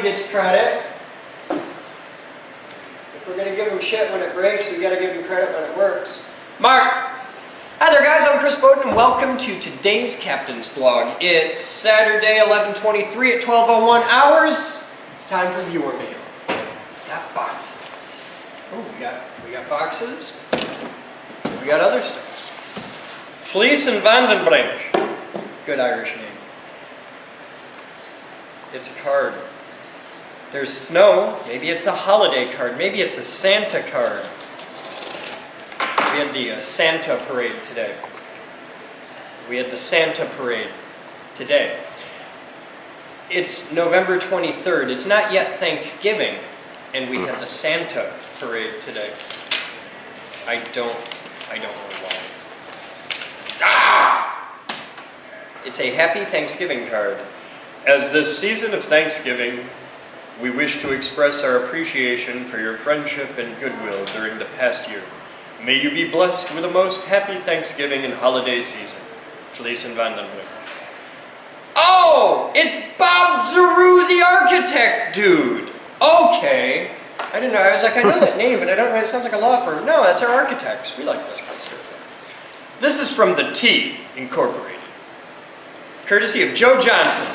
gets credit. If we're going to give him shit when it breaks, we got to give him credit when it works. Mark! Hi there guys, I'm Chris Boden and welcome to today's Captain's Blog. It's Saturday, 11:23 at 12:01 hours. It's time for viewer mail. Got boxes. Oh, we got boxes. We got other stuff. Fleece and Vandenbrink. Good Irish name. It's a card. There's snow. Maybe it's a holiday card. Maybe it's a Santa card. We had the Santa parade today. It's November 23rd. It's not yet Thanksgiving, and we had the Santa parade today. I don't know why. Ah! It's a Happy Thanksgiving card. As this season of Thanksgiving, we wish to express our appreciation for your friendship and goodwill during the past year. May you be blessed with a most happy Thanksgiving and holiday season. Fleece and Vandenbrink. Oh! It's Bob Zaru, the architect dude! Okay. I didn't know. I was like, I know that name, but I don't know. It sounds like a law firm. No, that's our architects. We like this kind of stuff. This is from the T Incorporated. Courtesy of Joe Johnson,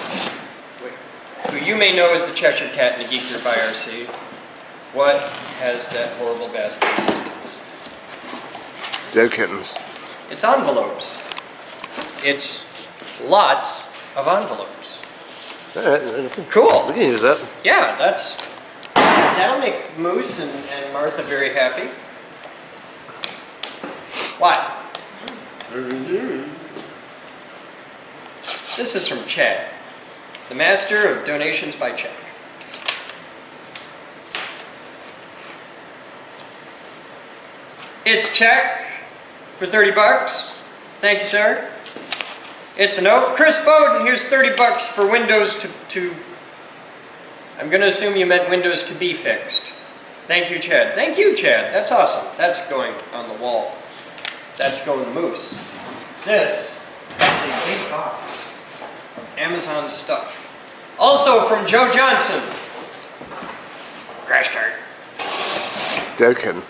who you may know as the Cheshire Cat in the Geek Group IRC. What has that horrible basket sentence? Dead kittens. It's envelopes. It's lots of envelopes. Alright, cool. We can use that. Yeah, that'll make Moose and Martha very happy. What? This is from Chad, the master of donations by check. It's a check for 30 bucks. Thank you, sir. It's a note. Chris Boden, here's 30 bucks for windows to I'm going to assume you meant windows to be fixed. Thank you, Chad. Thank you, Chad. That's awesome. That's going on the wall. That's going to Moose. This is a big box. Amazon stuff. Also from Joe Johnson. Crash cart. Dead kitten.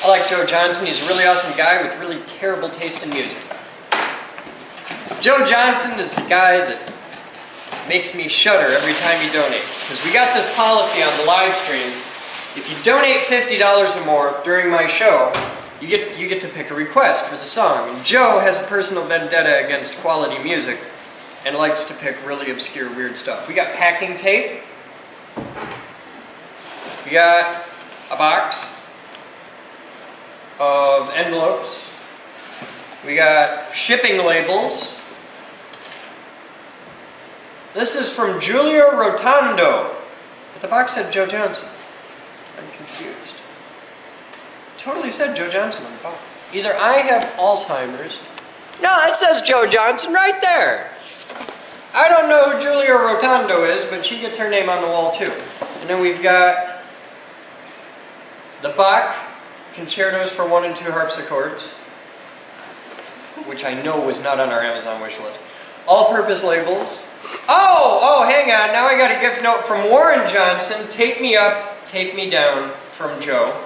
I like Joe Johnson. He's a really awesome guy with really terrible taste in music. Joe Johnson is the guy that makes me shudder every time he donates. Because we got this policy on the live stream. If you donate $50 or more during my show, you get to pick a request for the song. And Joe has a personal vendetta against quality music and likes to pick really obscure, weird stuff. We got packing tape. We got a box of envelopes. We got shipping labels. This is from Julia Rotondo. But the box said Joe Johnson. I'm confused. Totally said Joe Johnson on the box. Either I have Alzheimer's. No, it says Joe Johnson right there. I don't know who Julia Rotondo is, but she gets her name on the wall too. And then we've got the Bach Concertos for 1 and 2 harpsichords, which I know was not on our Amazon wish list. All-purpose labels. Oh, hang on. Now I got a gift note from Warren Johnson. Take me up, take me down from Joe.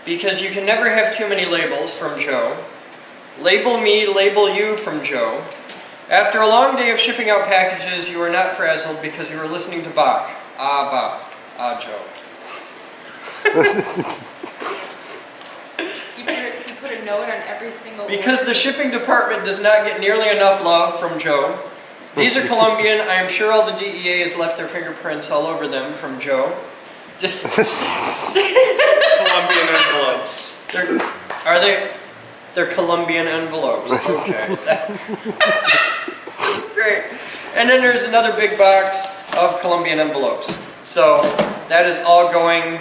Because you can never have too many labels from Joe. Label me, label you from Joe. After a long day of shipping out packages, you are not frazzled because you were listening to Bach. Ah, Bach. Ah, Joe. You put a note on every single Because word. the shipping department does not get nearly enough love from Joe. These are Colombian. I am sure all the DEA has left their fingerprints all over them from Joe. Just Colombian envelopes. Are they? They're Colombian envelopes. Okay. Great. And then there's another big box of Colombian envelopes. So that is all going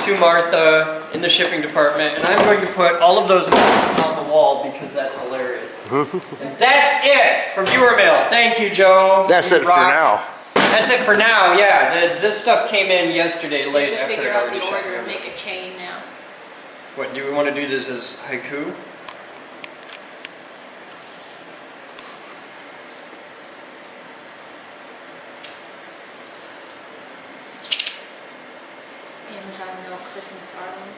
to Martha in the shipping department. And I'm going to put all of those notes on the wall because that's hilarious. And that's it for viewer mail. Thank you, Joe. That's it for now. That's it for now, yeah. This stuff came in yesterday late You have to after figure I out already the shut order down. and make a chain now. What, do we want to do this as haiku? Amazon milk Christmas garland.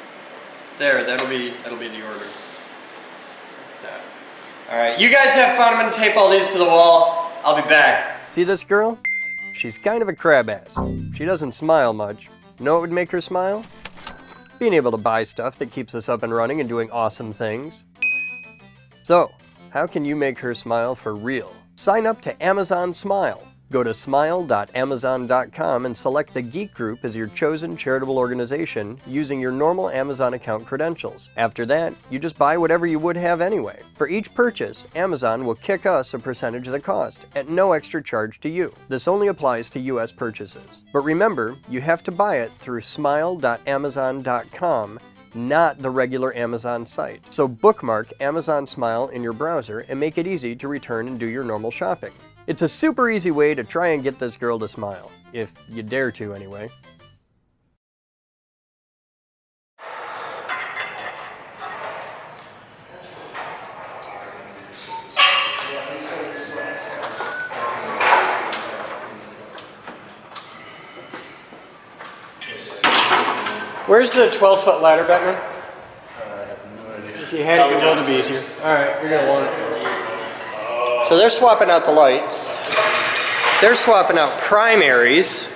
There, that'll be the order. All right, you guys have fun. I'm gonna tape all these to the wall. I'll be back. See this girl? She's kind of a crab ass. She doesn't smile much. Know what would make her smile? Being able to buy stuff that keeps us up and running and doing awesome things. So, how can you make her smile for real? Sign up to Amazon Smile. Go to smile.amazon.com and select the Geek Group as your chosen charitable organization using your normal Amazon account credentials. After that, you just buy whatever you would have anyway. For each purchase, Amazon will kick us a percentage of the cost at no extra charge to you. This only applies to US purchases. But remember, you have to buy it through smile.amazon.com, not the regular Amazon site. So bookmark Amazon Smile in your browser and make it easy to return and do your normal shopping. It's a super easy way to try and get this girl to smile, if you dare to anyway. Where's the 12-foot ladder, Batman? I have no idea. If you had it, it would be easier. Alright, you're gonna want it. So they're swapping out the lights. They're swapping out primaries.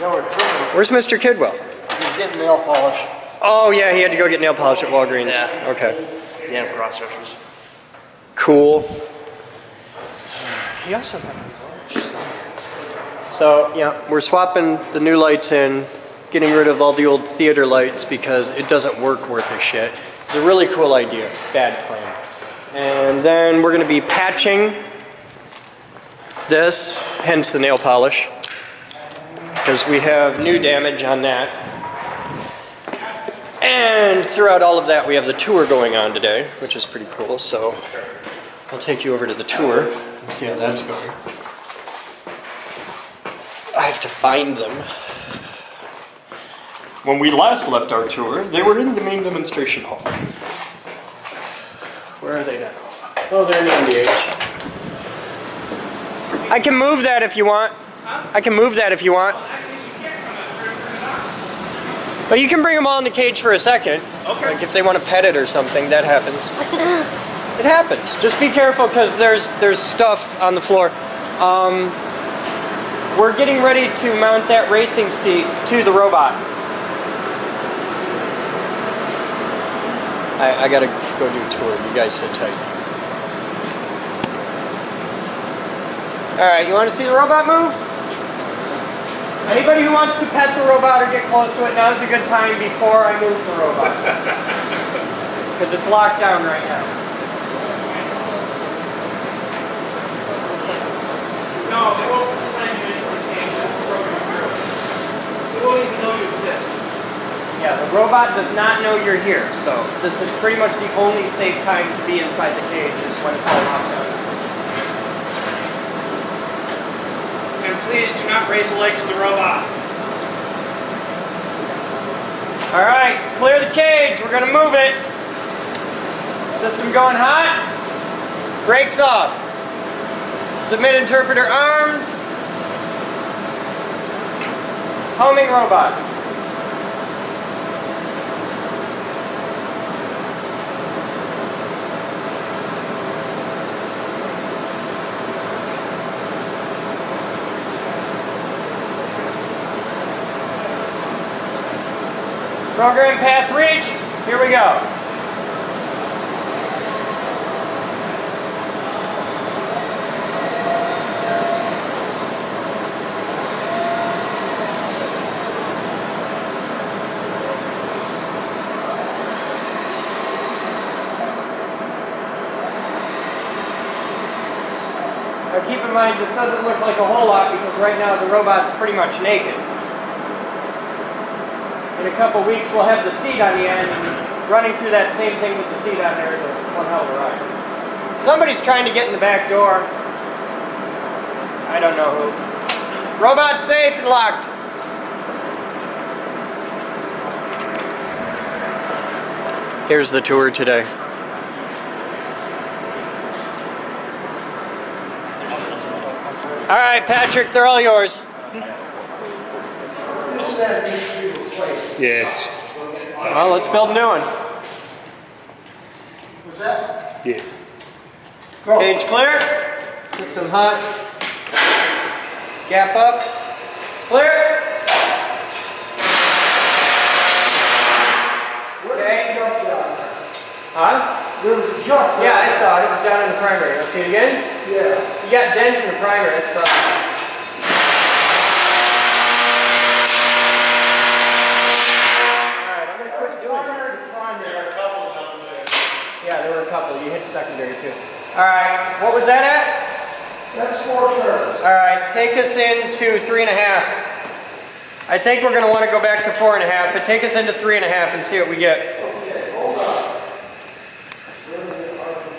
No, we're trimming. Where's Mr. Kidwell? He's getting nail polish. Oh yeah, he had to go get nail polish at Walgreens. Yeah. Okay. Yeah, processors. Cool. He also had So yeah, we're swapping the new lights in, getting rid of all the old theater lights because it doesn't work worth a shit. It's a really cool idea. Bad plan. And then we're going to be patching this, hence the nail polish, because we have new damage on that. And throughout all of that, we have the tour going on today, which is pretty cool. So I'll take you over to the tour and see how that's going. I have to find them. When we last left our tour, they were in the main demonstration hall. Where are they now? Oh, they're in the MDH. I can move that if you want. I can move that if you want. But you can bring them all in the cage for a second. Okay. Like if they want to pet it or something, that happens. It happens. Just be careful because there's stuff on the floor. We're getting ready to mount that racing seat to the robot. I gotta go do a tour. You guys sit tight. Alright, you want to see the robot move? Anybody who wants to pet the robot or get close to it, now's a good time before I move the robot. Because it's locked down right now. No, they won't slam you into the cage and throw you through. They won't even know you exist. Yeah, the robot does not know you're here, so this is pretty much the only safe time to be inside the cage is when it's all locked down. And please do not raise a leg to the robot. All right, clear the cage. We're gonna move it. System going hot. Brakes off. Submit interpreter armed. Homing robot. Program path reached. Here we go. Now keep in mind, this doesn't look like a whole lot because right now the robot's pretty much naked. In a couple weeks, we'll have the seat on the end. Running through that same thing with the seat on there is one hell of a ride. Somebody's trying to get in the back door. I don't know who. Robot safe and locked. Here's the tour today. All right, Patrick, they're all yours. Yeah, it's. Well, let's build a new one. What's that? Yeah. Go. Cage clear. System hot. Gap up. Clear. Okay. Huh? There was a jump. Yeah, I saw it. It was down in the primary. Want to see it again? Yeah. You got dents in the primary. That's probably. Alright, I'm going to quit doing it. There are a couple jumps there. Yeah, there were a couple. You hit secondary too. Alright, what was that at? That's 4 turns. Alright, take us into 3.5. I think we're going to want to go back to 4.5, but take us into 3.5 and see what we get. Okay, hold on.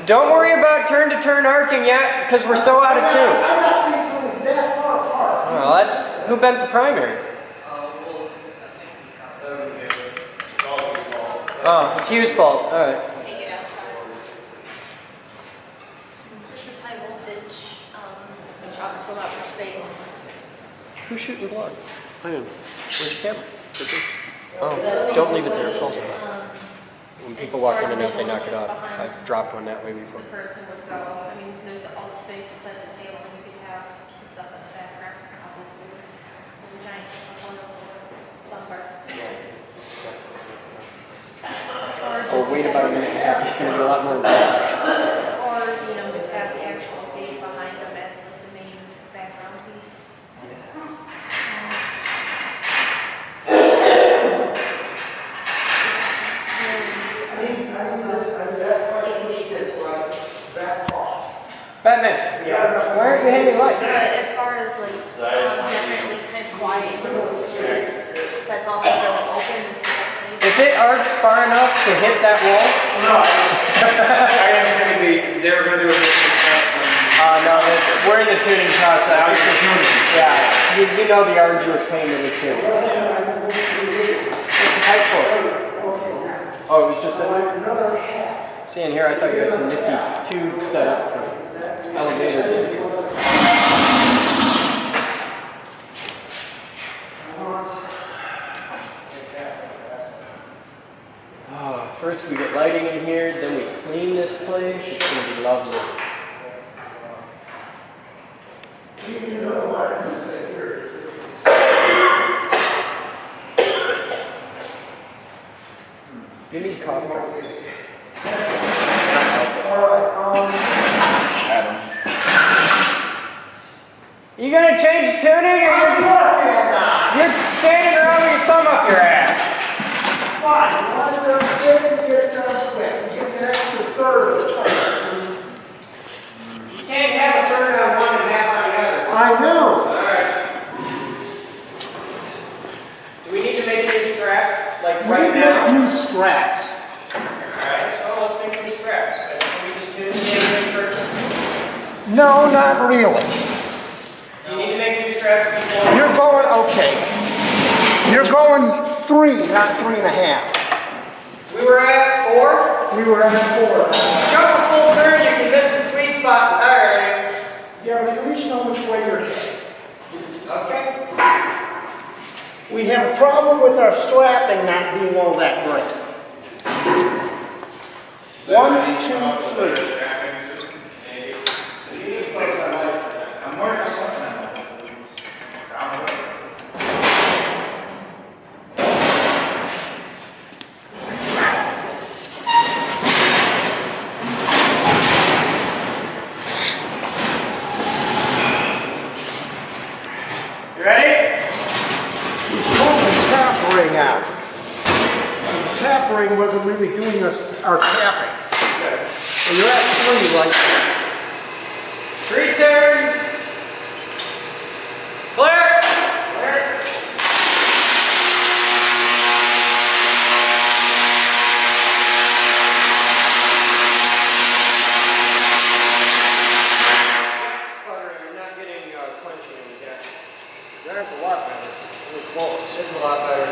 Don't worry about turn-to-turn arcing yet, because we're so out of tune. I got things moving that far apart. Well, that's who bent the primary. Oh, it's Hugh's fault. All right. Take it outside. This is high voltage, which offers a lot more space. Who's shooting blood? I am. Where's the camera? Oh, don't leave it there. It falls out. When people walk in and if they knock it off, I've dropped one that way before. The person would go, I mean, there's all the space to set the table, and you could have the stuff in the background, obviously. So the giant system oils or lumber. Oh, wait about a minute and a half. It's going to be a lot more impressive. Or, you know, just have the actual gate behind them as like the main background piece. Batman, why aren't you handing lights? But as far as like, definitely kind of quiet, space, that's also really open and stuff. If it arcs far enough to hit that wall, No, I didn't think they were going to do a different test. no, we're in the tuning process. Now It's you're just- tuning. Yeah, you know the arduous pain that is too. What's the pipe for? Oh, it was just a. See in here, I thought you had some nifty tube set up for elevators. First we get lighting in here, then we clean this place. It's going to be lovely. You need coffee. You gonna change tuning or you're standing around with your thumb up your ass? Fine, why don't you get it done quick? Get the extra third. You can't have a turn on one and half on the other. I know. Do we need to make a new strap, like We right need now? new straps. Alright, so let's make new straps. Can we just tune the thing first? No, not really. Do you need to make new straps before? You're going, okay. You're going 3, not 3.5. We were at 4. We were at 4. Jump a full turn, you can miss the sweet spot entirely. Yeah, but at least know which way you're headed. Okay. We have a problem with our strapping not being all that great. 1, 2, 3. You ready? Pull the tap ring out. The tap ring wasn't really doing us our tapping. So you're at 3 right now. 3 turns. Clear. Clear. Sputtering, you're not getting quenching in the gap. That's a lot better. We're close. This is a lot better.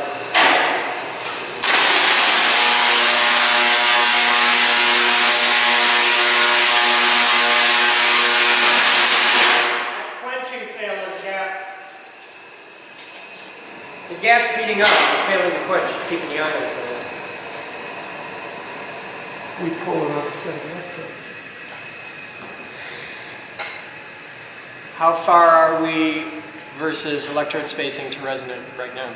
It's quenching fail in the gap. The gap's heating up and failing to quench, keeping the iron cold. We pull another set of electrodes. How far are we versus electrode spacing to resonant right now?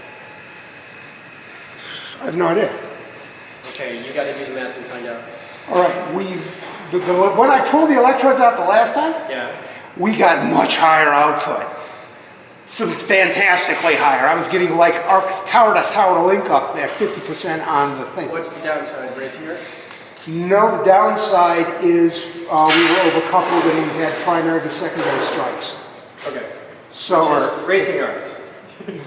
I have no idea. Okay, you gotta do the math and find out. All right, when I pulled the electrodes out the last time, Yeah. we got much higher output. Some fantastically higher. I was getting like tower to tower link up at 50% on the thing. What's the downside? Racing rates? No, the downside is we were overcoupled and we had primary to secondary strikes. Okay. So, Racing arcs.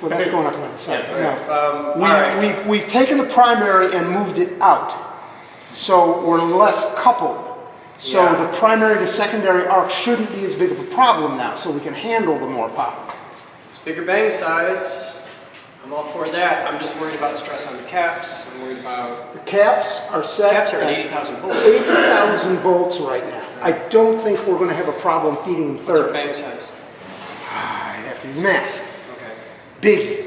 well, that's going up on the side. Yeah, right. No. All right. We've taken the primary and moved it out. So we're less coupled. So Yeah. the primary to secondary arc shouldn't be as big of a problem now, so we can handle the more power. It's bigger bang size. I'm all for that. I'm just worried about stress on the caps. I'm worried about... The caps are set Caps are at at 80,000 volts. 80,000 volts right now. I don't think we're going to have a problem feeding What's our 30. bang size? I have to do the math. Okay. Big.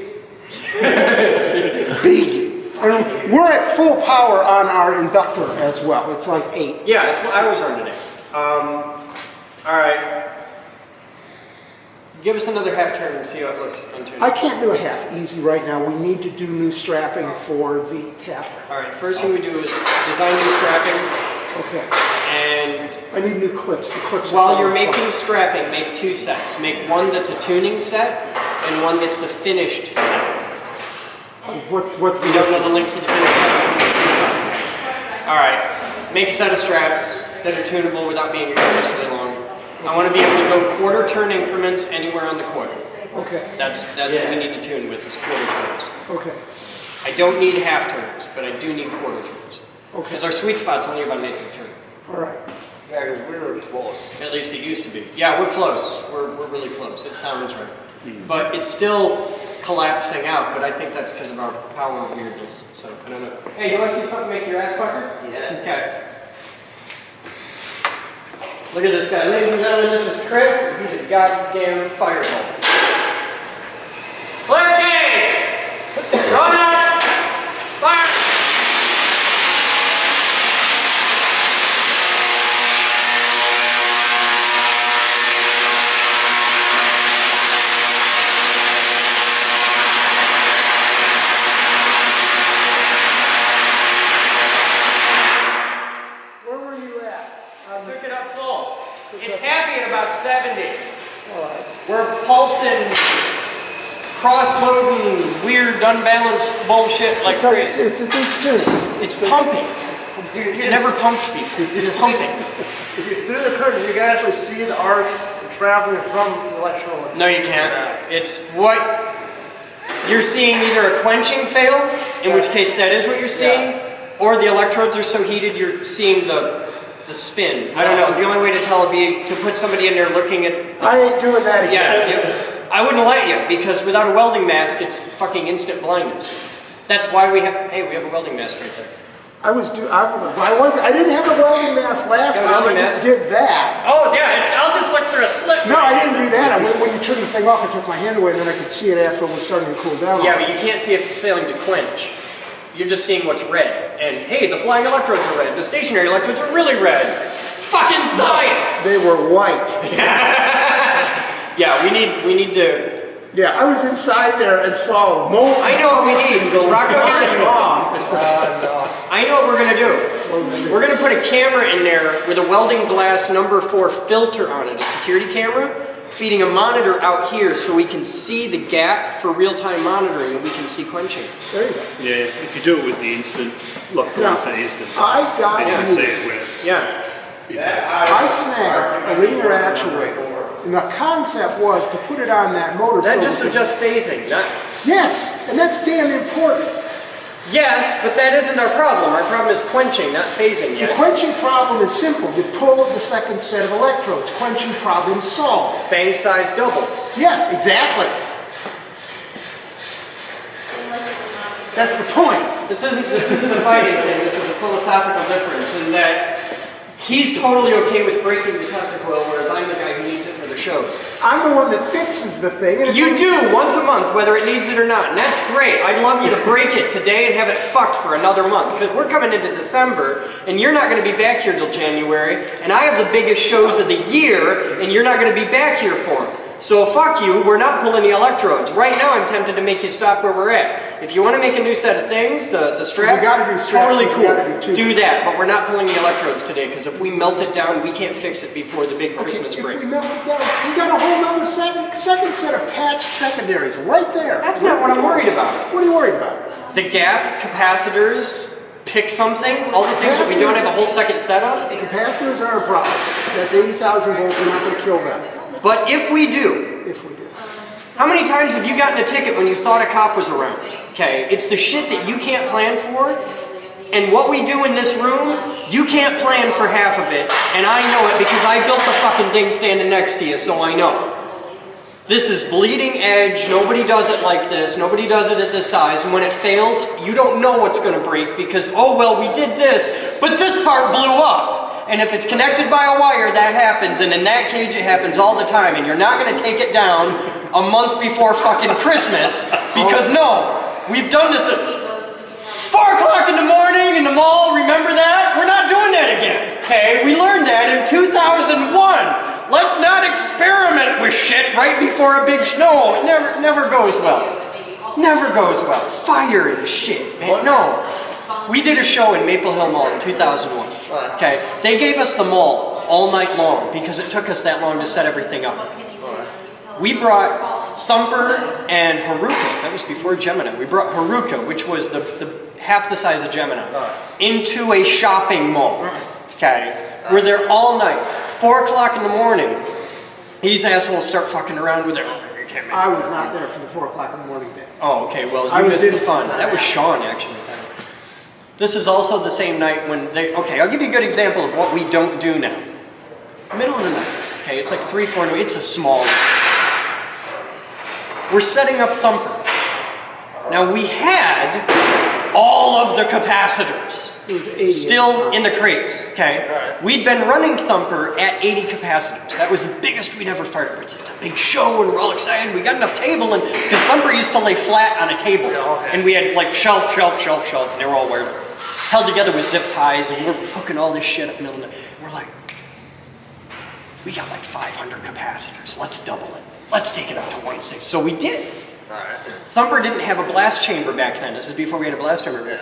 Big. And we're at full power on our inductor as well. It's like 8. Yeah, it's what I was on today. All right. Give us another half turn and see how it looks on tuning. I can't do a half easy right now. We need to do new strapping for the tapper. All right, first thing we do is design new strapping, Okay. and I need new clips. The clips. while you're making strapping, make 2 sets. Make one that's a tuning set, and one that's the finished set. What's the You don't know the link for the finished set? All right, make a set of straps that are tunable without being ridiculously long. I want to be able to go quarter turn increments anywhere on the coil. Okay. That's what we need to tune with, is quarter turns. Okay. I don't need half turns, but I do need quarter turns. Okay. Because our sweet spot's only about an eighth of a turn. All right. Yeah, because we were close. At least it used to be. Yeah, we're close. We're really close. It sounds right. But it's still collapsing out, but I think that's because of our power weirdness. So, I don't know. Hey, you want to see something make your ass pucker? Yeah. Okay. Look at this guy. Ladies and gentlemen, this is Chris. He's a goddamn fireball. Flare game! Run out! Fire! Where were you at? Took it up full. It's happy at about 70. We're pulsing, cross-loading, weird, unbalanced bullshit like crazy. It's tuning. It's pumping. It's never pumped before. It's pumping. If you through the curtain, you can actually see the arc traveling from the electrode. No, you can't. It's what you're seeing, either a quenching fail, in which case that is what you're seeing, or the electrodes are so heated you're seeing the spin. I don't know. The only way to tell would be to put somebody in there looking at. I ain't doing that again. Yeah, I wouldn't let you, because without a welding mask, it's fucking instant blindness. That's why we have. Hey, we have a welding mask right there. I didn't have a welding mask last Yeah, time. I welding just mask. did that. Oh yeah, I'll just look for a slip. No, I didn't do that. When you turned the thing off, I took my hand away, and then I could see it after it was starting to cool down. Yeah, but you can't see if it's failing to quench. You're just seeing what's red. And hey, the flying electrodes are red. The stationary electrodes are really red. Fucking science! They were white. Yeah, we need to. Yeah, I was inside there and saw molten. I know what we need. Is Rocco flying here? off. I know what we're gonna do. We're gonna put a camera in there with a welding glass number 4 filter on it, a security camera, feeding a monitor out here so we can see the gap for real-time monitoring and we can see quenching. There you go. Yeah, if you do it with the instant, look, Now, it's an instant. I got Then you can you. see it when it's. Yeah. I snagged a linear actuator, and the concept was to put it on that motor. That so just we could- adjusts phasing, not. Yes, and that's damn important. Yes, but that isn't our problem. Our problem is quenching, not phasing The yet. quenching problem is simple. You pull the second set of electrodes. Quenching problem solved. Bang size doubles. Yes, exactly. That's the point. This isn't a fighting thing. This is a philosophical difference in that He's totally okay with breaking the testicle, whereas I'm the guy who needs it for the shows. I'm the one that fixes the thing. And You do, once a month, whether it needs it or not, and that's great. I'd love you to break it today and have it fucked for another month, because we're coming into December, and you're not going to be back here till January, and I have the biggest shows of the year, and you're not going to be back here for them. So fuck you, we're not pulling the electrodes. Right now I'm tempted to make you stop where we're at. If you want to make a new set of things, the straps, We gotta do straps, totally we cool. gotta do two. Do that, but we're not pulling the electrodes today, because if we melt it down, we can't fix it before the big Christmas break. If we melt it down, we got a whole other second set of patched secondaries right there. That's not what I'm worried about. What are you worried about? The gap, capacitors, pick something, all the things that we don't have a whole second set of. Capacitors are a problem. That's 80,000 volts, we're not going to kill them. But if we do, how many times have you gotten a ticket when you thought a cop was around? Okay, it's the shit that you can't plan for, and what we do in this room, you can't plan for half of it, and I know it because I built the fucking thing standing next to you, so I know. This is bleeding edge, nobody does it like this, nobody does it at this size, and when it fails, you don't know what's going to break because, oh well, we did this, but this part blew up. And if it's connected by a wire, that happens, and in that cage it happens all the time, and you're not going to take it down a month before fucking Christmas, because no, we've done this at 4 o'clock in the morning in the mall, remember that? We're not doing that again, okay? We learned that in 2001. Let's not experiment with shit right before a big no, it never goes well. Never goes well. Fire and shit, man. No. We did a show in Maple Hill Mall in 2001. Okay, they gave us the mall all night long because it took us that long to set everything up. We brought Thumper and Haruka, that was before Gemini. We brought Haruka, which was the half the size of Gemini, into a shopping mall. Okay, we're there all night. 4 o'clock in the morning, these assholes start fucking around with their. I was not there for the 4 o'clock in the morning bit. Oh, okay, well, you missed the fun. That was Sean, actually. This is also the same night when they, okay, I'll give you a good example of what we don't do now. Middle of the night, okay, it's like 3, 4, it's a small. We're setting up Thumper. Now we had all of the capacitors still in the crates, okay? We'd been running Thumper at 80 capacitors. That was the biggest we'd ever fired up. It's a big show and we're all excited. We got enough table, and because Thumper used to lay flat on a table. And we had like shelf, and they were all wired up. Held together with zip ties, and we're hooking all this shit up in the middle of the night. We're like, we got like 500 capacitors. Let's double it. Let's take it up to 1.6. So we did. Thumper didn't have a blast chamber back then. This is before we had a blast chamber.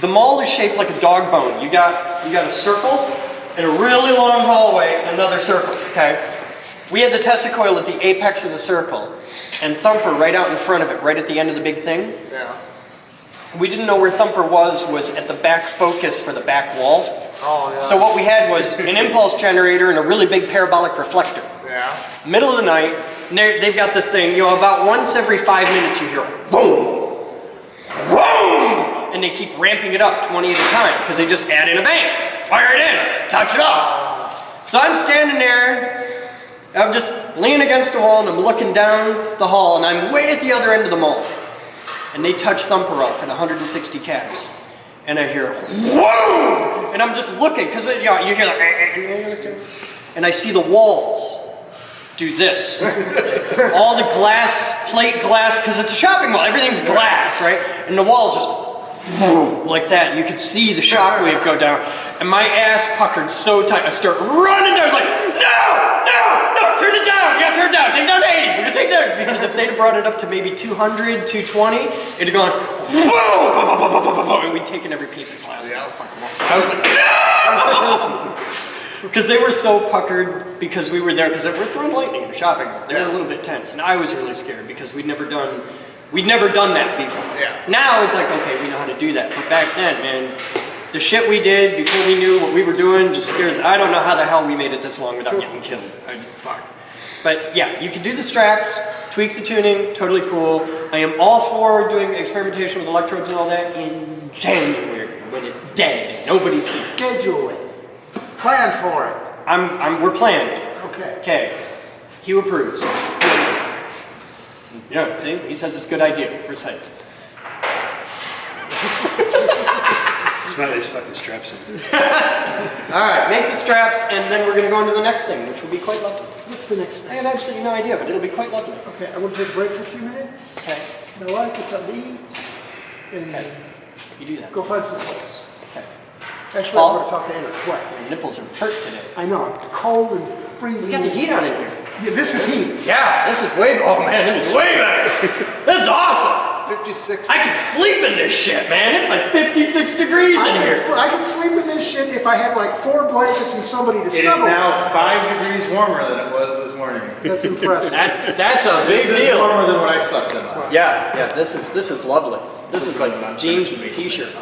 The mall is shaped like a dog bone. You got a circle and a really long hallway and another circle, okay? We had the Tesla coil at the apex of the circle, and Thumper right out in front of it, right at the end of the big thing. Yeah. We didn't know where Thumper was at the back focus for the back wall. Oh, yeah. So what we had was an impulse generator and a really big parabolic reflector. Yeah. Middle of the night, and they've got this thing, you know, about once every 5 minutes you hear boom, boom, and they keep ramping it up 20 at a time because they just add in a bank, fire it in, touch it up. So I'm standing there, I'm just leaning against the wall and I'm looking down the hall and I'm way at the other end of the mall. And they touch Thumper off at 160 caps. And I hear, whoa! And I'm just looking, because you know, you hear like, and I see the walls do this. All the glass, plate glass, because it's a shopping mall, everything's glass, right? And the walls just, like that. You could see the shockwave go down. And my ass puckered so tight, I start running there, like, no, turn it down, you gotta turn it down, take it down to 80, we're gonna take it down. Because if they'd have brought it up to maybe 200, 220, it'd have gone, whoa, and we'd taken every piece of glass out of the fucking wall. So I was like, no! Because they were so puckered because we were there, because we're throwing lightning in the shopping mall. They were a little bit tense, and I was really scared because we'd never done that before. Yeah. Now it's like, okay, we know how to do that. But back then, man, the shit we did before we knew what we were doing just scares. I don't know how the hell we made it this long without getting killed. Fuck. But yeah, you can do the straps, tweak the tuning, totally cool. I am all for doing experimentation with electrodes and all that in January when it's dead and nobody's here. Schedule it. Plan for it. We're planned. Okay. Okay. Hugh approves. Yeah, see? He says it's a good idea. We're excited. Smell these fucking straps in. All right, make the straps, and then we're going to go on to the next thing, which will be quite lovely. What's the next I thing? have absolutely no idea, but it'll be quite lovely. Okay, I want to take a break for a few minutes. Okay. My wife gets something to eat. And You do that. go find some place. Okay. Actually, Paul? I want to talk to Eric. What? Your nipples are hurt today. I know, I'm cold and freezing. We got the heat on in here. Yeah, this is heat. Yeah, this is way, oh man, this is way better. This is awesome. 56. I can sleep in this shit, man. It's like 56 degrees in here. I could sleep in this shit if I had like 4 blankets and somebody to It is snuggle. now 5 degrees warmer than it was this morning. That's impressive. That's a big This is deal. warmer than what I slept in last. Yeah, this is lovely. This is like jeans and a t-shirt.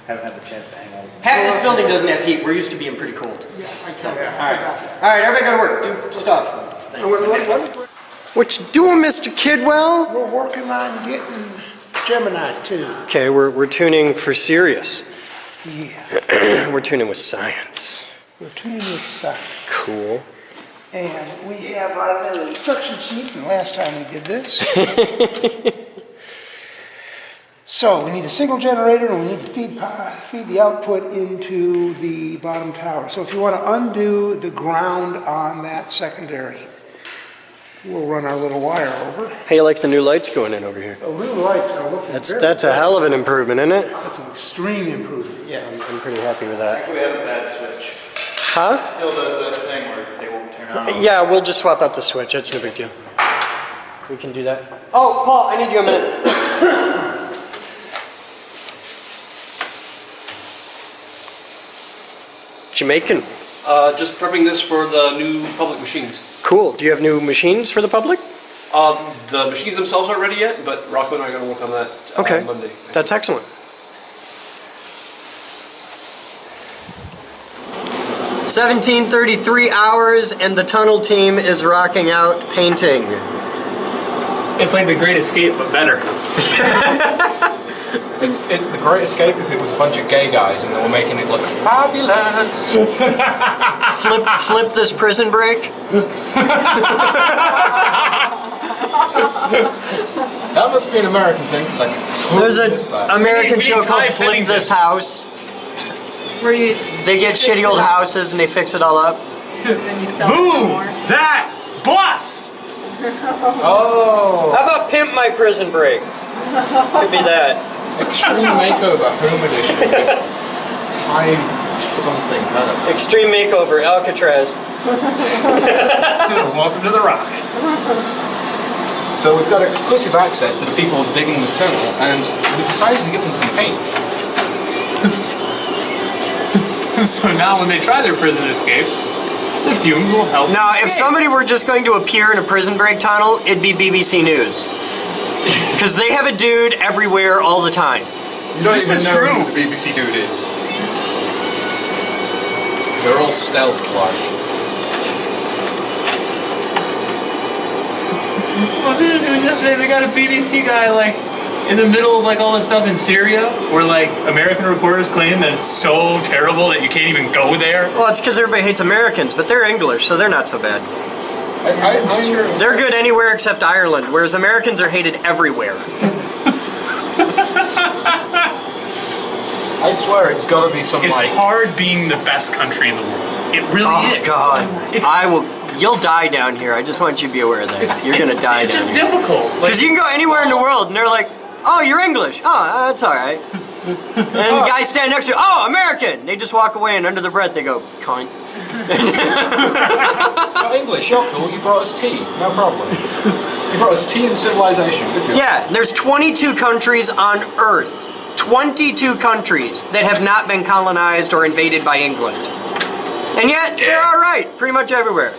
Haven't had the chance to hang out. Half this building doesn't have heat. We're used to being pretty cold. Yeah, I tell you. All right, all right, everybody go to work. Do stuff. What you doing, Mr. Kidwell? We're working on getting Gemini 2. Okay, we're tuning for serious. Yeah, We're tuning with science. we're tuning with science. Cool. And we have our little instruction sheet from last time we did this. So we need a single generator and we need to feed the output into the bottom tower. So if you want to undo the ground on that secondary, we'll run our little wire over. How you like the new lights going in over here? The new lights are looking That's very a hell of an improvement, isn't it? That's an extreme improvement, yes. I'm pretty happy with that. We have a bad switch. Huh? Still does that thing where they won't turn on. Yeah, we'll just swap out the switch. That's no big deal. We can do that. Oh, Paul, I need you a minute. What you making? Just prepping this for the new public machines. Cool. Do you have new machines for the public? The machines themselves aren't ready yet, but Rocco and I are going to work on that Okay. Monday. That's excellent. 17:33 hours and the tunnel team is rocking out painting. It's like the Great Escape, but better. It's the Great Escape if it was a bunch of gay guys and they were making it look fabulous. Flip this prison break. That must be an American thing. It's like, There's an American We need show called Ty Flip Pennington. This House. Where you They get fix shitty it old up, houses and they fix it all up. then you sell it for Boom! more. That bus! oh, How about Pimp My Prison Break? Could be that. Extreme Makeover Home Edition. Time something. I don't know. Extreme Makeover, Alcatraz. Welcome to the Rock. So we've got exclusive access to the people digging the tunnel, and we decided to give them some paint. So now when they try their prison escape, the fumes will help. Now, them if escape. somebody were just going to appear in a prison break tunnel, it'd be BBC News. Because they have a dude everywhere all the time. You don't This even is know true. who the BBC dude is. They're all stealth like. Wasn't it was yesterday they got a BBC guy like in the middle of like all this stuff in Syria where like American reporters claim that it's so terrible that you can't even go there? Well, it's because everybody hates Americans, but they're English, so they're not so bad. They're good anywhere except Ireland, whereas Americans are hated everywhere. I swear it's got to be some It's like. hard being the best country in the world. It really Oh, is. God. It's, You'll die down here. I just want you to be aware of that. You're going to die It's down just here. difficult. Like, Because you can go anywhere in the world and they're like, oh, you're English. Oh, that's all right. And guys stand next to you, oh, American. They just walk away and under their breath they go, cunt. Oh, English, you're cool. You brought us tea. No problem. You brought us tea and civilization. Good job. Yeah, there's 22 countries on Earth. 22 countries that have not been colonized or invaded by England. And yet, they're all right, pretty much everywhere.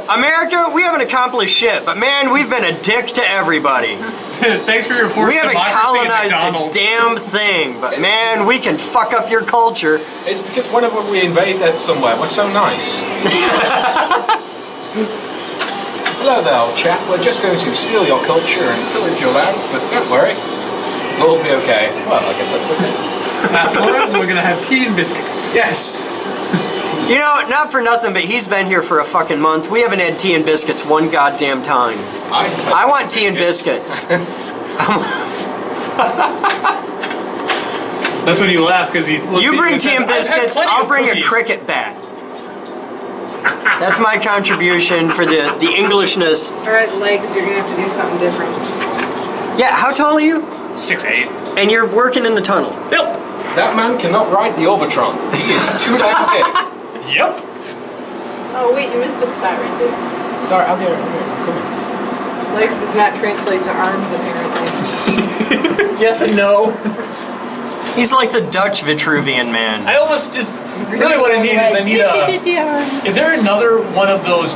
America, we haven't accomplished shit, but man, we've been a dick to everybody. thanks for your forced We haven't democracy at colonized a McDonald's. damn thing, but man, we can fuck up your culture. It's because whenever we invade somewhere, we're so nice. Hello there, old chap. We're just going to steal your culture and pillage your lands, but don't worry. It'll be okay. Well, I guess that's okay. Afterwards, we're gonna have tea and biscuits. Yes. You know, not for nothing, but he's been here for a fucking month. We haven't had tea and biscuits one goddamn time. I want tea and biscuits. That's when you laugh because he. You bring tea and I've had biscuits. plenty I'll of bring a cookies. cricket bat. That's my contribution for the Englishness. All right, legs, you're gonna have to do something different. Yeah, how tall are you? 6'8". And you're working in the tunnel. Yep. That man cannot ride the Orbitron. He is too damn big. Yep. Oh wait, you missed a spot right there. Sorry, I'll get it. Come here. Legs does not translate to arms, apparently. Yes and no. He's like the Dutch Vitruvian man. I almost just really what I need is I need a. Is there another one of those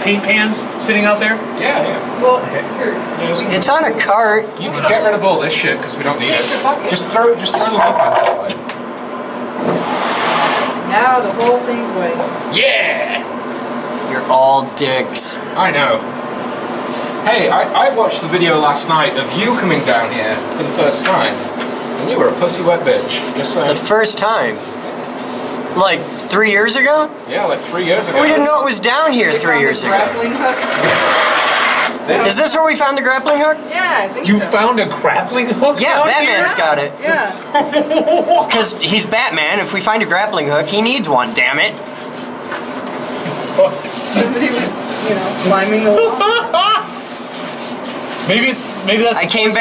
paint pans sitting out there? Yeah. Well, Yeah, It's on a cart. you can get rid of all this shit because we don't need Take the it. bucket. Just throw the hot pants that way. now the whole thing's white. Yeah! You're all dicks. I know. Hey, I watched the video last night of you coming down here for the first time, and you were a pussy wet bitch. Just saying. The first time. Like 3 years ago? Yeah, like 3 years ago. We didn't know it was down here 3 years ago. Grappling hook? Is this where we found the grappling hook? Yeah, I think You so. found a grappling hook? Yeah, down Batman's here? got it. Yeah. Because he's Batman. If we find a grappling hook, he needs one, damn it. Somebody was, climbing the wall. Maybe that's. I came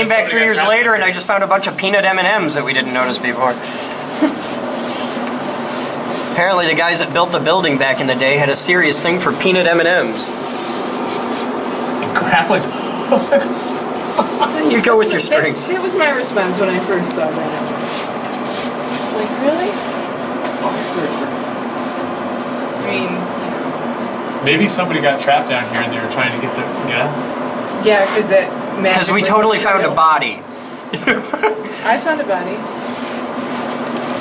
back 3 years later and I just found a bunch of peanut M&Ms that we didn't notice before. Apparently the guys that built the building back in the day had a serious thing for peanut M&Ms. Grappling. You go with your strings. That was my response when I first saw that. It's like, really? I mean, Maybe somebody got trapped down here and they were trying to get the. yeah, because that. Because we totally found a body. I found a body.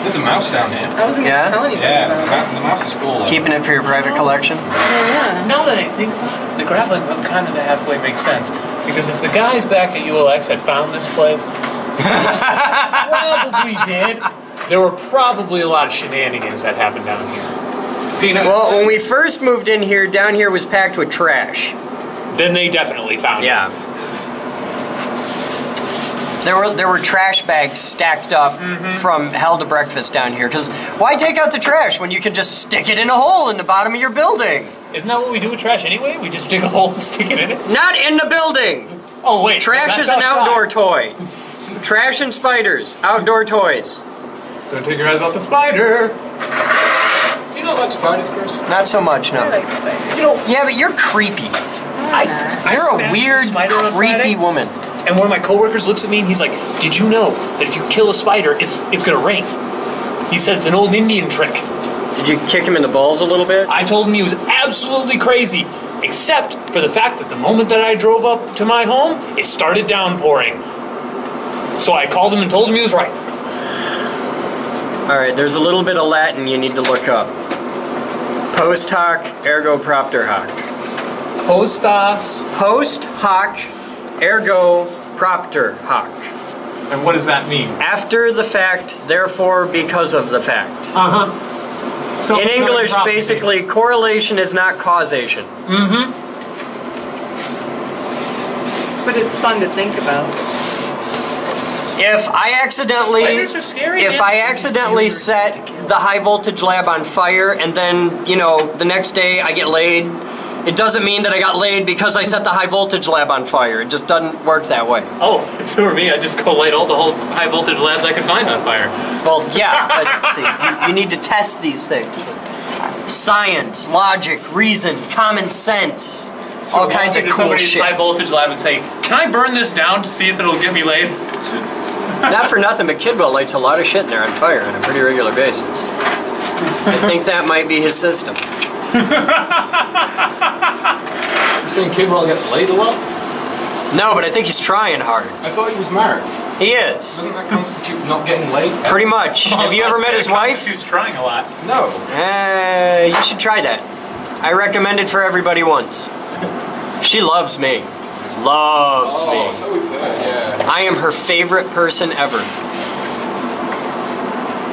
There's a mouse down here. I wasn't Yeah? gonna tell anybody Yeah, about it. the mouse is cool. Though. Keeping it for your private collection? Oh, yeah. Now that I think about it, the grappling hook kind of halfway makes sense. Because if the guys back at ULX had found this place, which they probably did, there were probably a lot of shenanigans that happened down here. Peanut. Well, when we first moved in here, down here was packed with trash. Then they definitely found it. Yeah. There were trash bags stacked up from hell to breakfast down here. Because why take out the trash when you can just stick it in a hole in the bottom of your building? Isn't that what we do with trash anyway? We just dig a hole and stick it in it? Not in the building! Oh, wait. Trash that's is an outside. outdoor toy. Trash and spiders, outdoor toys. Don't take your eyes off the spider. Do you not like spiders, Chris? Not so much, no. I like spiders. You know, Yeah, but you're creepy. I You're a smashed weird, spider on creepy Friday, woman. And one of my coworkers looks at me and he's like, "Did you know that if you kill a spider, it's gonna rain?" He said it's an old Indian trick. Did you kick him in the balls a little bit? I told him he was absolutely crazy, except for the fact that the moment that I drove up to my home, it started downpouring. So I called him and told him he was right. All right, there's a little bit of Latin you need to look up. Post hoc, ergo propter hoc. Post-offs. Post hoc, ergo propter hoc. And what does that mean? After the fact, therefore because of the fact. So In English, basically, correlation is not causation. But it's fun to think about. If I accidentally, Spiders are scary, if man. I accidentally set the high voltage lab on fire and then, the next day I get laid, it doesn't mean that I got laid because I set the high voltage lab on fire. It just doesn't work that way. Oh, if it were me, I'd just go light all the whole high voltage labs I could find on fire. Well, yeah, but see, you need to test these things. Science, logic, reason, common sense, all kinds of cool somebody's shit. high voltage lab and say, "Can I burn this down to see if it'll get me laid?" Not for nothing, but Kidwell lights a lot of shit in there on fire on a pretty regular basis. I think that might be his system. You saying Kidwell gets laid a lot? No, but I think he's trying hard. I thought he was married. He is. Doesn't that constitute not getting laid? Pretty much. Have you ever met his wife? He's trying a lot. No. You should try that. I recommend it for everybody once. She loves me. Loves Oh, me. so we've heard, yeah. I am her favorite person ever.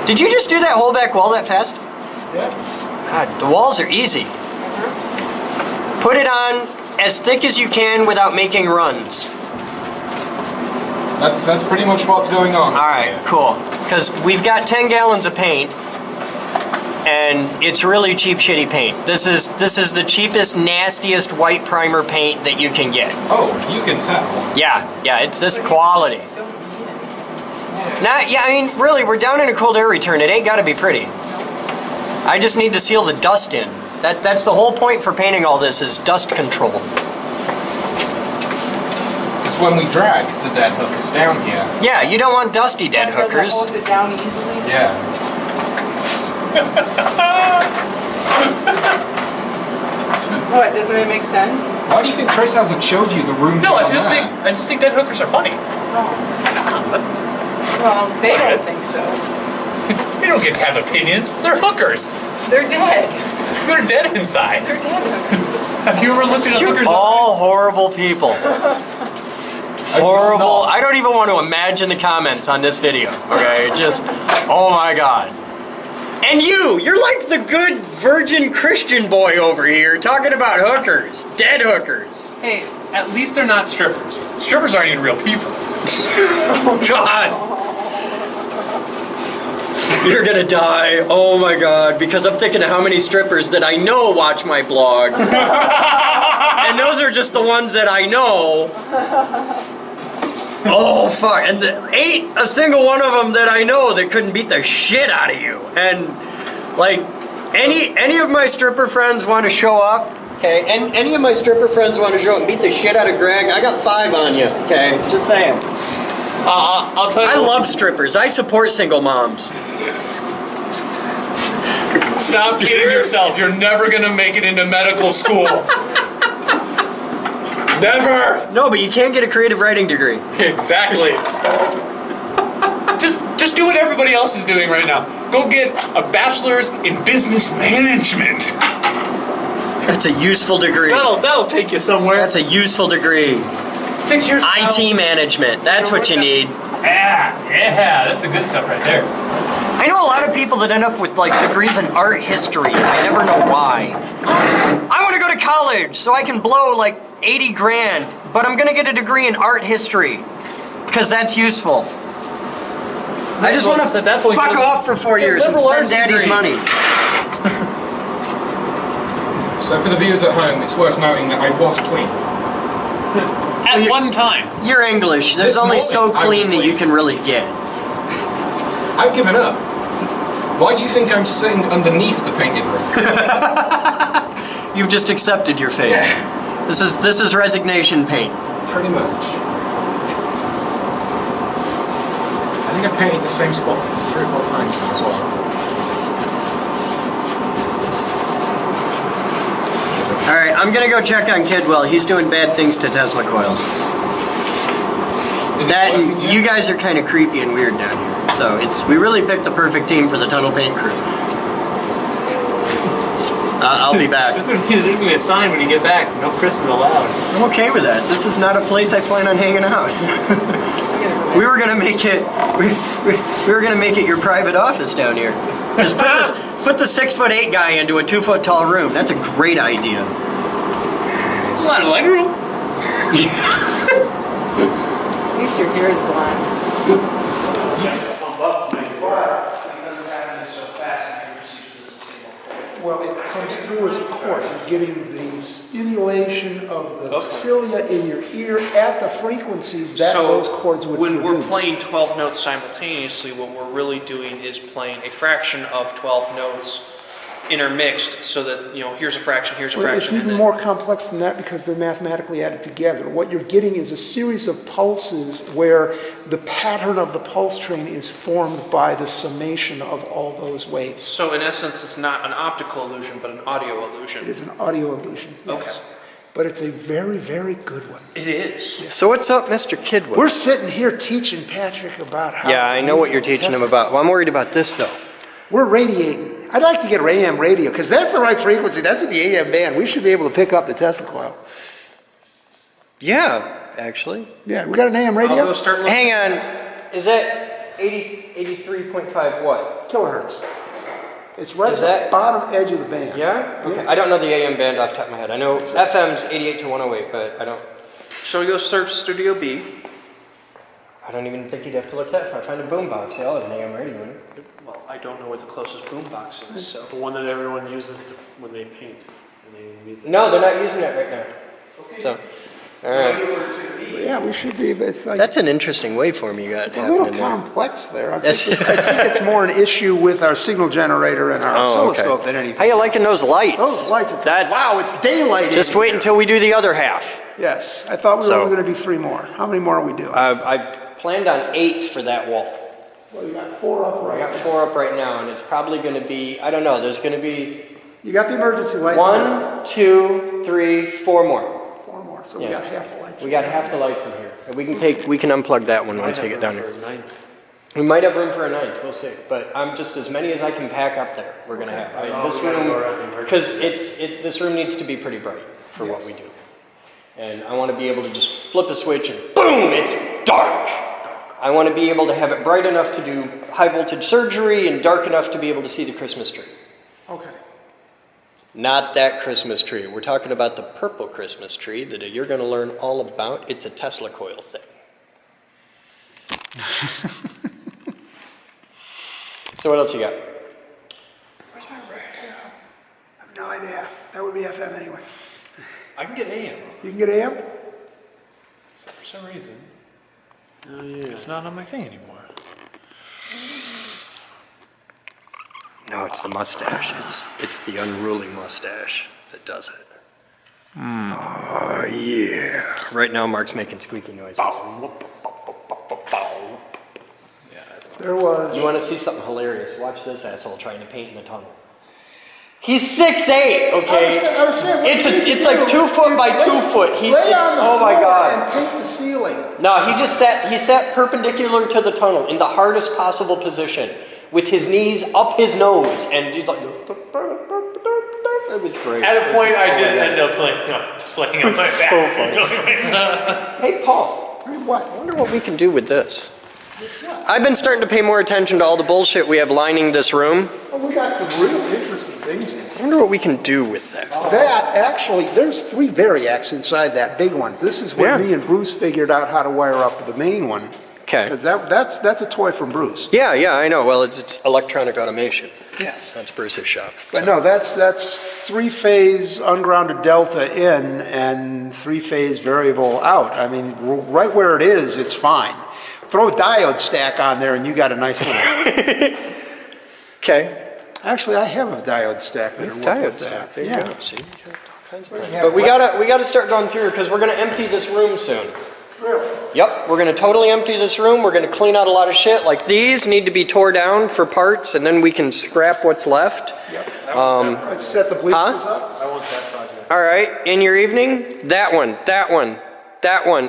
Did you just do that whole back wall that fast? Yeah. God, the walls are easy. Put it on as thick as you can without making runs. That's pretty much what's going on. All right, cool. Because we've got 10 gallons of paint, and it's really cheap, shitty paint. This is the cheapest, nastiest white primer paint that you can get. Oh, you can tell. Yeah, it's this quality. I mean, really, we're down in a cold air return. It ain't got to be pretty. I just need to seal the dust in. That's the whole point for painting all this, is dust control. It's when we drag the dead hookers down here. Yeah, you don't want dusty dead hookers. Does it hold it down easily? Yeah. What, doesn't it make sense? Why do you think Chris hasn't showed you the room? No, I down just there? think dead hookers are funny. Well, they don't think so. They don't get to have opinions. They're hookers. They're dead. They're dead inside. They're dead hookers. Have you ever looked at hookers? All horrible people. Horrible. I don't even want to imagine the comments on this video. Okay, just, oh my god. And you're like the good virgin Christian boy over here talking about hookers, dead hookers. Hey, at least they're not strippers. Strippers aren't even real people. God. You're gonna die. Oh my god. Because I'm thinking of how many strippers that I know watch my blog. And those are just the ones that I know. Oh fuck. And ain't a single one of them that I know that couldn't beat the shit out of you. And like any of my stripper friends want to show up, okay? And any of my stripper friends want to show up and beat the shit out of Greg, I got 5 on you, okay? Just saying. I'll tell you. I love strippers. I support single moms. Stop kidding yourself. You're never gonna make it into medical school. Never. No, but you can't get a creative writing degree. Exactly. Just do what everybody else is doing right now. Go get a bachelor's in business management. That's a useful degree. That'll take you somewhere. That's a useful degree. 6 years. IT management. That's what you need. Yeah, that's the good stuff right there. I know a lot of people that end up with like degrees in art history, and I never know why. I want to go to college so I can blow like 80 grand, but I'm gonna get a degree in art history because that's useful. I just want to fuck off for 4 years and spend daddy's money. So for the viewers at home, it's worth noting that I was clean. At one time. You're English. There's only so clean that you can really get. I've given up. Why do you think I'm sitting underneath the painted roof? You've just accepted your fate. Yeah. This is resignation paint. Pretty much. I think I painted the same spot 3 or 4 times as well. Alright, I'm gonna go check on Kidwell. He's doing bad things to Tesla coils. You guys are kind of creepy and weird down here. So we really picked the perfect team for the tunnel paint crew. I'll be back. There's gonna be a sign when you get back. No Chris's allowed. I'm okay with that. This is not a place I plan on hanging out. We were gonna make it. We were gonna make it your private office down here. Just put the 6'8" guy into a 2 foot tall room. That's a great idea. There's a lot of leg room. At least your hair is blonde. Well, it comes through as a cord. You're getting the stimulation of the cilia in your ear at the frequencies that those cords would when produce. we're playing 12 notes simultaneously, what we're really doing is playing a fraction of 12 notes intermixed, so that, here's a fraction, here's a Well, fraction. it's even more complex than that because they're mathematically added together. What you're getting is a series of pulses where the pattern of the pulse train is formed by the summation of all those waves. So in essence, it's not an optical illusion, but an audio illusion. It is an audio illusion, yes. Okay. But it's a very, very good one. It is. Yes. So what's up, Mr. Kidwell? We're sitting here teaching Patrick about how... Yeah, I know what you're teaching him about. Well, I'm worried about this, though. We're radiating. I'd like to get AM radio, because that's the right frequency. That's in the AM band. We should be able to pick up the Tesla coil. Yeah, actually. Yeah, we got an AM radio? I'll go start looking. Hang on. Is that 83.5 what? Kilohertz. It's right Is at that- the bottom edge of the band. Yeah? Okay. I don't know the AM band off the top of my head. I know FM's 88 to 108, but I don't... Shall we go search Studio B? I don't even think you'd have to look that far. Find a boombox. They all have an AM radio in it. Well, I don't know where the closest boombox is, so. The one that everyone uses when they paint. And they use it. No, they're not using it right now. Okay. So, all right. Yeah, we should be, but it's like, That's an interesting waveform you got it's a happening little there. complex there. I think it's more an issue with our signal generator and our oscilloscope than anything. How you liking those lights? Those lights, wow, it's daylight. Just wait until we do the other half. Yes, I thought we were only going to do 3 more. How many more are we doing? I planned on 8 for that wall. Well, you got 4 up right I got 4 up right now, and it's probably going to be, I don't know, there's going to be... You got the emergency light. 1, 2, 3, 4 more. 4 more, so we got half the lights. We got half the lights in here. And we can unplug that one once we get down here. We might have room for a 9th, we'll see. But I'm just, as many as I can pack up there, we're going to have. This room, because this room needs to be pretty bright for what we do. And I want to be able to just flip a switch and boom, it's dark. I want to be able to have it bright enough to do high voltage surgery and dark enough to be able to see the Christmas tree. Okay. Not that Christmas tree. We're talking about the purple Christmas tree that you're going to learn all about. It's a Tesla coil thing. So what else you got? Where's my radio? I have no idea. That would be FM anyway. I can get AM. You can get AM? So for some reason, it's not on my thing anymore. No, it's the mustache. It's the unruly mustache that does it. Oh, yeah. Right now, Mark's making squeaky noises. There was. You want to see something hilarious? Watch this asshole trying to paint in the tunnel. He's 6'8", okay? I was saying, it's like 2 foot by 2 foot. Lay on the oh my floor God. and paint the ceiling. No, he sat perpendicular to the tunnel in the hardest possible position with his knees up his nose, and he's like, it was great. At a point, I did end up just laying on my back. So funny. Hey, Paul. What? I wonder what we can do with this. I've been starting to pay more attention to all the bullshit we have lining this room. Oh, we got some real interesting things in I wonder what we can do with that. That, actually, there's 3 variacs inside that big ones. This is where me and Bruce figured out how to wire up the main one. Okay. Because that's a toy from Bruce. Yeah, I know. Well, it's electronic automation. Yes. That's Bruce's shop. But no, that's 3-phase ungrounded delta in and 3-phase variable out. I mean, right where it is, it's fine. Throw a diode stack on there and you got a nice little... Okay. Actually, I have a diode stack that will work with that. There you go. See? But we gotta start going through because we're gonna empty this room soon. Really? Yep, we're gonna totally empty this room. We're gonna clean out a lot of shit. Like these need to be tore down for parts, and then we can scrap what's left. Yep. Let's set the bleachers up. I want that project. All right, in your evening, that one,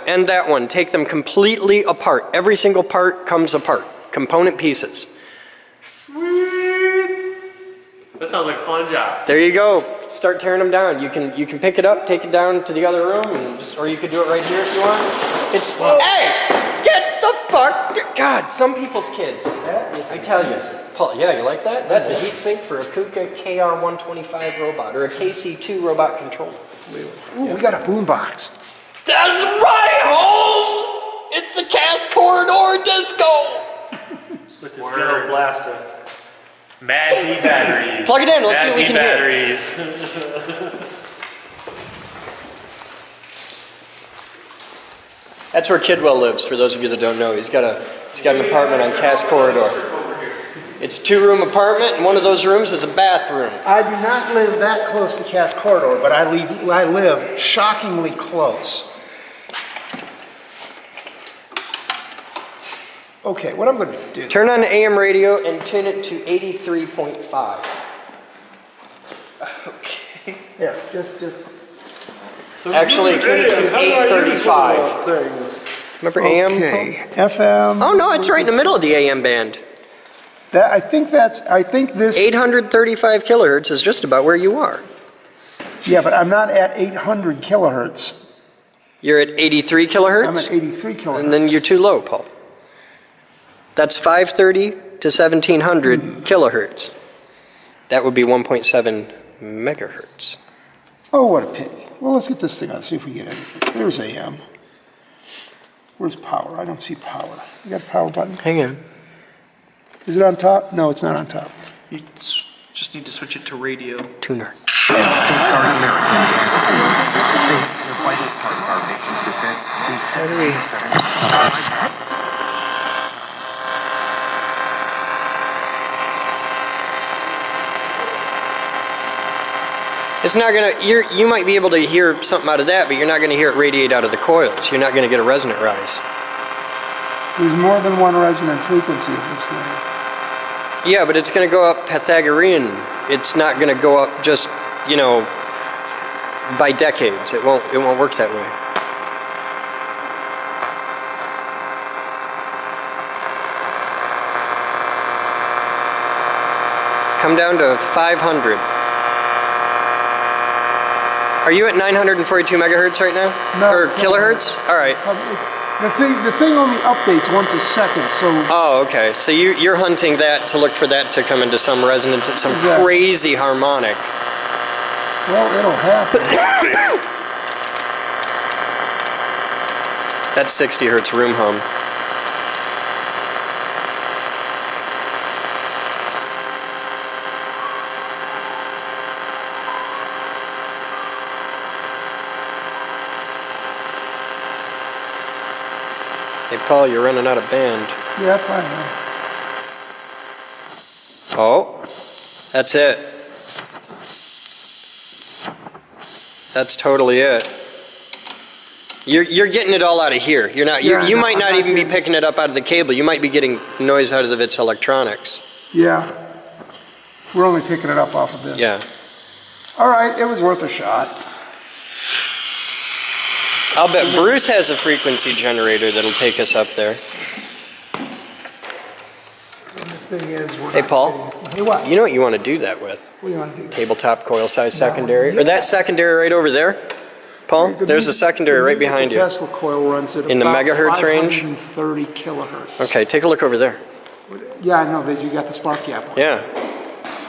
and that one. Take them completely apart. Every single part comes apart. Component pieces. That sounds like a fun job. There you go. Start tearing them down. You can pick it up, take it down to the other room, or you could do it right here if you want. Hey, get the fuck! God, some people's kids. I tell you, Paul. Yeah, you like that? That's a heat sink for a KUKA KR125 robot or a KC2 robot controller. Ooh, we got a boombox. That's right, Holmes. It's a cast corridor disco. With his ghetto blaster. Mad D batteries. Plug it in, let's see what we can batteries. That's where Kidwell lives, for those of you that don't know. He's got an apartment on Cass Corridor. It's a 2-room apartment, and one of those rooms is a bathroom. I do not live that close to Cass Corridor, but I live shockingly close. Okay, what I'm going to do... Turn on the AM radio and tune it to 83.5. Okay. Yeah, just... Actually, tune it to 835. Remember AM? Okay, FM... Oh, no, it's right in the middle of the AM band. I think this... 835 kilohertz is just about where you are. Yeah, but I'm not at 800 kilohertz. You're at 83 kilohertz? I'm at 83 kilohertz. And then you're too low, Paul. That's 530 to 1700 kilohertz. That would be 1.7 megahertz. Oh, what a pity. Well, let's get this thing on, see if we get anything. There's AM. Where's power? I don't see power. You got a power button? Hang on. Is it on top? No, it's not on top. You just need to switch it to radio. Tuner. How do we... It's not gonna, you might be able to hear something out of that, but you're not gonna hear it radiate out of the coils. You're not gonna get a resonant rise. There's more than one resonant frequency of this thing. Yeah, but it's gonna go up Pythagorean. It's not gonna go up just, you know, by decades. It won't work that way. Come down to 500. Are you at 942 megahertz right now? No. Or kilohertz? All right. The thing only updates once a second, so... Oh, okay. So you're hunting that to look for that to come into some resonance at some crazy harmonic. Well, it'll happen. That's 60 hertz room hum. Hey, Paul, you're running out of band. Yep, I am. Oh, that's it. That's totally it. You're getting it all out of here. You're not. You might not even be picking it up out of the cable. You might be getting noise out of its electronics. Yeah. We're only picking it up off of this. Yeah. All right, it was worth a shot. I'll bet Bruce has a frequency generator that'll take us up there. And the thing is, we're Hey, not Paul. getting, hey, what? You know what you want to do that with? What do you want to do? Tabletop coil size secondary. Or that secondary right over there, Paul? There's a secondary right behind you. The Tesla coil runs at in the about megahertz range? 530 kilohertz. Okay, take a look over there. Yeah, I know that you got the spark gap one. Yeah.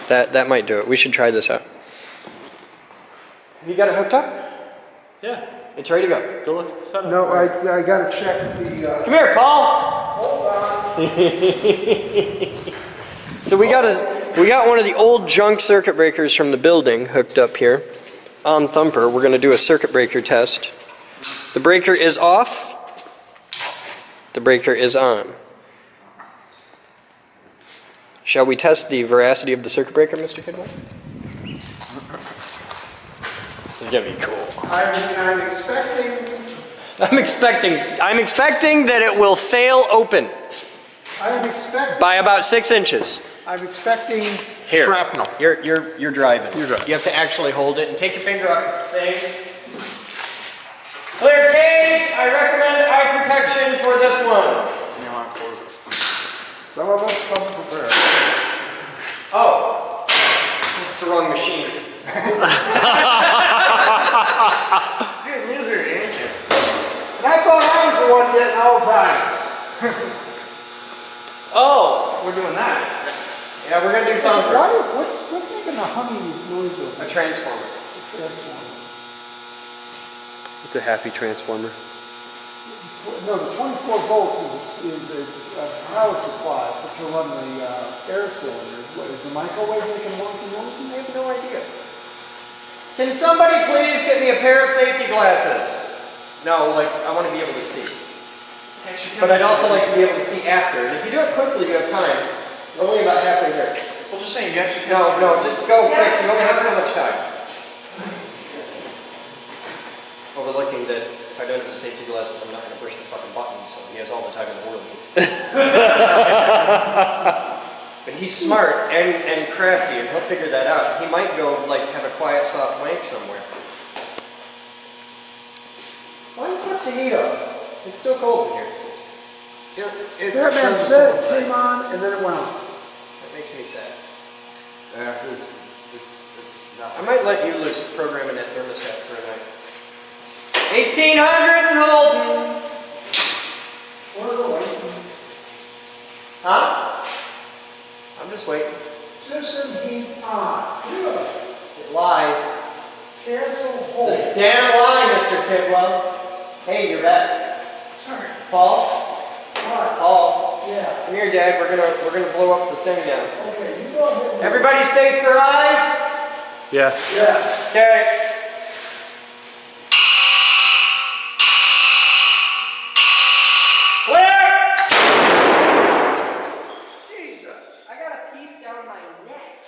That might do it. We should try this out. Have you got it hooked up? Yeah. It's ready to go. Go look at the setup. No, I got to check the... Come here, Paul. Hold on. So we got one of the old junk circuit breakers from the building hooked up here on Thumper. We're going to do a circuit breaker test. The breaker is off. The breaker is on. Shall we test the veracity of the circuit breaker, Mr. Kidwell? This is gonna be cool. I'm expecting... I'm expecting that it will fail open I'm expecting... by about 6 inches. I'm expecting Here. shrapnel. You're driving. You're driving. You have to actually hold it and take your finger off the thing. Clear cage. I recommend eye protection for this one. You want to close this? Some of us come prepared. Oh, it's the wrong machine. I thought I was the one getting all times. Oh, We're doing that. yeah, we're gonna do thumper. What's making the humming noise over A transformer. It's a happy transformer. No, the 24 volts is a power supply to run the air cylinder. What, is the microwave making wonky noises? I have no idea. Can somebody please get me a pair of safety glasses? No, like, I want to be able to see. But I'd also like to be able to see after. And if you do it quickly, you have time. We're only about halfway there. Well, just saying, you actually No, just go quick. You only have so much time. Overlooking that if I don't have the safety glasses, I'm not going to push the fucking button, so he has all the time in the world. But he's smart and crafty, and he'll figure that out. He might go, like, have a quiet, soft wank somewhere. Why the fuck's the heat up? It's still cold in here. That man said it came on and then it went off. That makes me sad. It's not. I might let you loose programming that thermostat for a night. 1800 and holding. Huh? I'm just waiting. System heat on. Good. It lies. Cancel It's hold. a damn lie, Mr. Pidwell. Hey, you're back. Sorry. Paul? Paul? Yeah. Come here, Dad. We're gonna blow up the thing down. Okay, you go ahead. Everybody safe for eyes? Yeah. Yes. Okay. Jesus! I got a piece down my neck.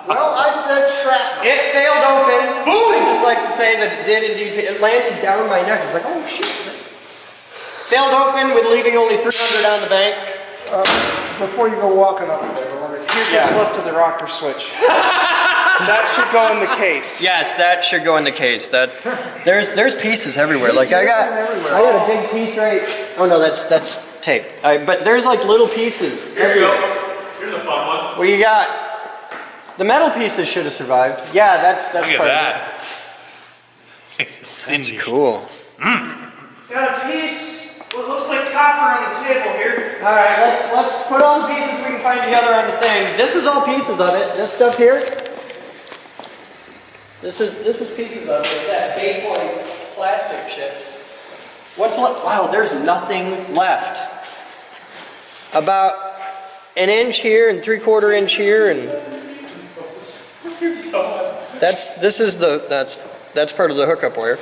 Well, I said shrapnel. It failed open. Boom! I'd just like to say that it did indeed. It landed down my neck. I was like, oh shit. Failed open with leaving only 300 on the bank. Before you go walking up there, here's what's left of the rocker switch. That should go in the case. Yes, that should go in the case. That there's pieces everywhere. Like I got a big piece right. Oh no, that's tape. But there's like little pieces everywhere. Here you go. Here's a fun one. What do you got? The metal pieces should have survived. Yeah, that's Look part at of that. it. That's cool. Got a piece. What looks like copper on the table here. All right, let's put all the pieces we can find together on the thing. This is all pieces of it. This stuff here. This is pieces of it. That fake point plastic shit. What's left? Wow, there's nothing left. About an inch here and 3/4 inch here, and that's part of the hookup wire.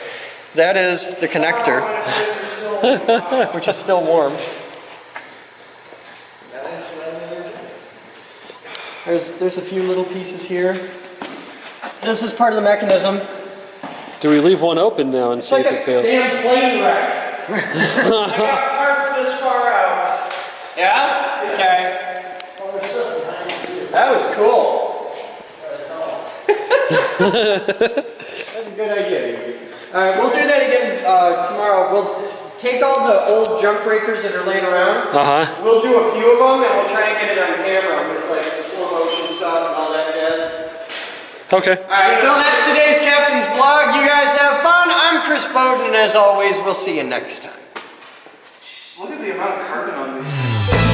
That is the connector, which is still warm. There's a few little pieces here. This is part of the mechanism. Do we leave one open now and see if it fails? Damn plane wreck. I got parts this far out. Yeah? Okay. That was cool. That's a good idea. All right, we'll do that again tomorrow. We'll take all the old jump breakers that are laying around. We'll do a few of them, and we'll try and get it on camera with like the slow motion stuff and all that jazz. Okay. All right, so that's today's Captain's Blog. You guys have fun. I'm Chris Boden, and as always, we'll see you next time. Look at the amount of carbon on these.